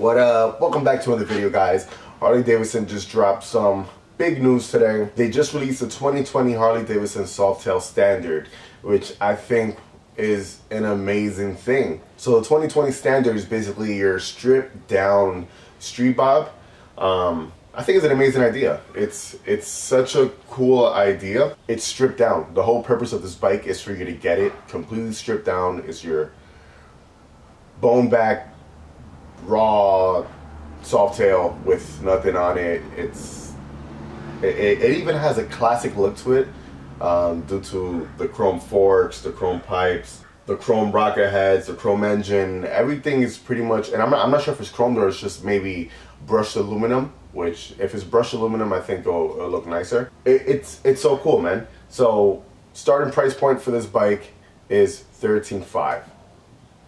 What up? Welcome back to another video, guys. Harley Davidson just dropped some big news today. They just released the 2020 Harley Davidson Softail Standard, which I think is an amazing thing. So the 2020 Standard is basically your stripped down street bob. I think it's an amazing idea. It's such a cool idea. It's stripped down. The whole purpose of this bike is for you to get it completely stripped down. It's your bone back, raw softail with nothing on it. It even has a classic look to it, due to the chrome forks, the chrome pipes, the chrome rocker heads, the chrome engine. Everything is pretty much, and I'm not sure if it's chrome or it's just maybe brushed aluminum, which if it's brushed aluminum I think it'll look nicer. It's so cool, man. So starting price point for this bike is $13,500.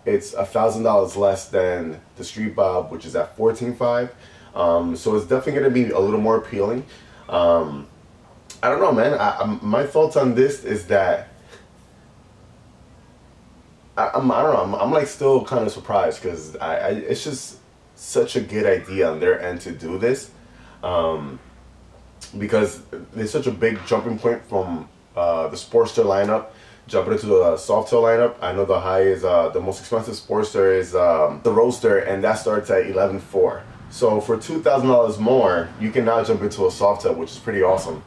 It's $1,000 less than the street bob, which is at $14,500. So it's definitely going to be a little more appealing. I don't know, man. My thoughts on this is that I don't know. I'm like still kind of surprised because it's just such a good idea on their end to do this, because there's such a big jumping point from the Sportster lineup jumping into the Softail lineup. I know the high is the most expensive Sportster is the Roadster, and that starts at $11,400. So for $2,000 more, you can now jump into a Softail, which is pretty awesome.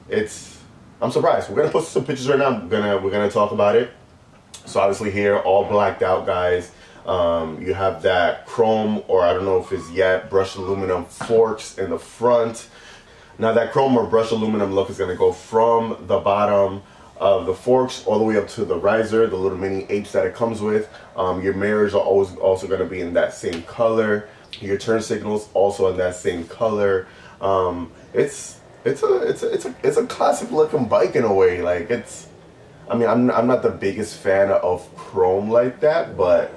I'm surprised. We're gonna put some pictures right now. We're gonna talk about it. So obviously here, all blacked out, guys. You have that chrome, or I don't know if it's yet, brushed aluminum forks in the front. Now that chrome or brushed aluminum look is gonna go from the bottom of the forks all the way up to the riser, the little mini H that it comes with. Your mirrors are always also going to be in that same color. Your turn signals also in that same color. It's a classic looking bike in a way. Like I mean, I'm not the biggest fan of chrome like that, but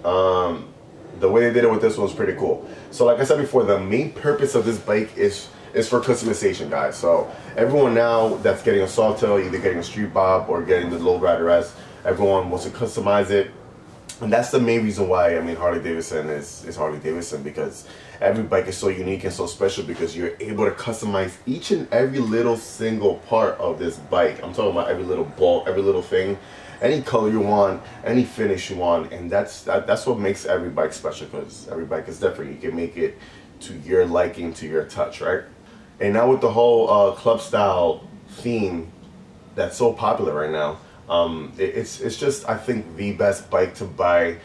the way they did it with this one was pretty cool. So like I said before, the main purpose of this bike is for customization, guys. So everyone now that's getting a Softail, either getting a street bob or getting the lowrider S, everyone wants to customize it. And that's the main reason why, I mean, Harley Davidson is Harley Davidson, because every bike is so unique and so special because you're able to customize each and every little single part of this bike. I'm talking about every little bolt, every little thing, any color you want, any finish you want. And that's what makes every bike special, because every bike is different. You can make it to your liking, to your touch, right? And now with the whole club style theme that's so popular right now, it's just, I think, the best bike to buy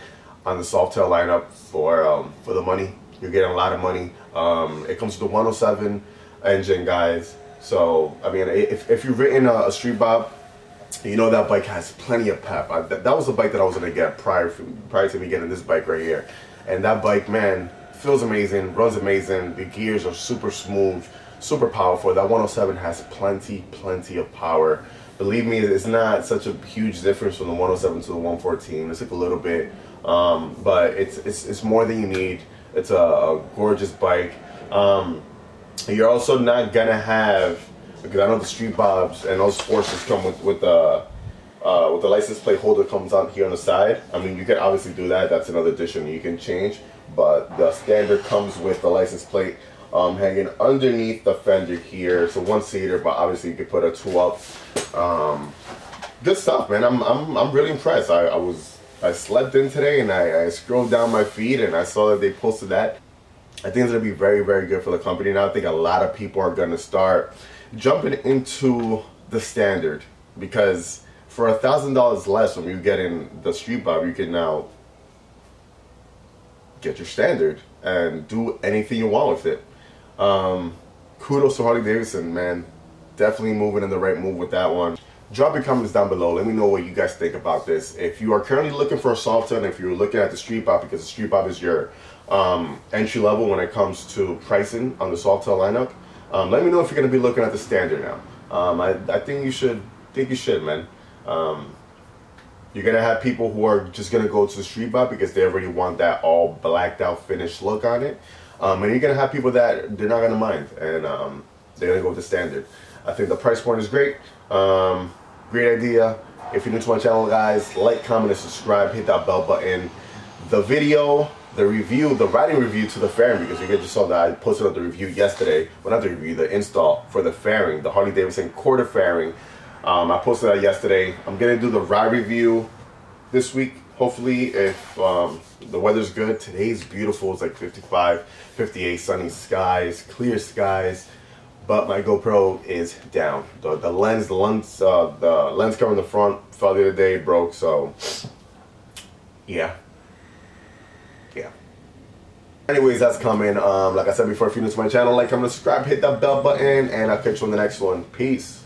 on the Softail lineup for the money. You're getting a lot of money. It comes with a 107 engine, guys. So I mean, if you've ridden a street bob, you know that bike has plenty of pep. That was the bike that I was gonna get prior to me getting this bike right here. And that bike, man, feels amazing, runs amazing. The gears are super smooth, super powerful. That 107 has plenty of power. Believe me, it's not such a huge difference from the 107 to the 114. It's like a little bit, but it's more than you need. It's a gorgeous bike. You're also not gonna have, because I know the street bobs and those Sportsters come with the license plate holder comes on here on the side. I mean, you can obviously do that. That's another addition you can change. But the standard comes with the license plate hanging underneath the fender here. So one-seater, but obviously you could put a two-up. Good stuff, man. I'm really impressed. I slept in today and I scrolled down my feed and I saw that they posted that. I think it's gonna be very good for the company. Now I think a lot of people are gonna start jumping into the standard, because for $1,000 less when you get in the street bob, you can now get your standard and do anything you want with it. Kudos to Harley Davidson, man. Definitely moving in the right move with that one. Drop your comments down below. Let me know what you guys think about this. If you are currently looking for a Softail, and if you're looking at the street bob, because the street bob is your entry level when it comes to pricing on the Softail lineup, let me know if you're going to be looking at the standard now. I think you should. Man. You're gonna have people who are just gonna go to the street bob because they already want that all blacked out finished look on it, and you're gonna have people that they're not gonna mind, and they're gonna go with the standard. I think the price point is great. Great idea. If you're new to my channel, guys, like, comment, and subscribe. Hit that bell button. The video the review, the riding review to the fairing, because you guys just saw that I posted up the review yesterday. Well, not the review, the install for the fairing, the Harley Davidson quarter fairing. I posted that yesterday. I'm gonna do the ride review this week, hopefully, if the weather's good. Today's beautiful. It's like 55, 58, sunny skies, clear skies. But my GoPro is down. The lens cover in the front fell the other day, broke. So yeah. Anyways, that's coming. Like I said before, if you're new to my channel, like, comment, subscribe, hit that bell button, and I'll catch you on the next one. Peace.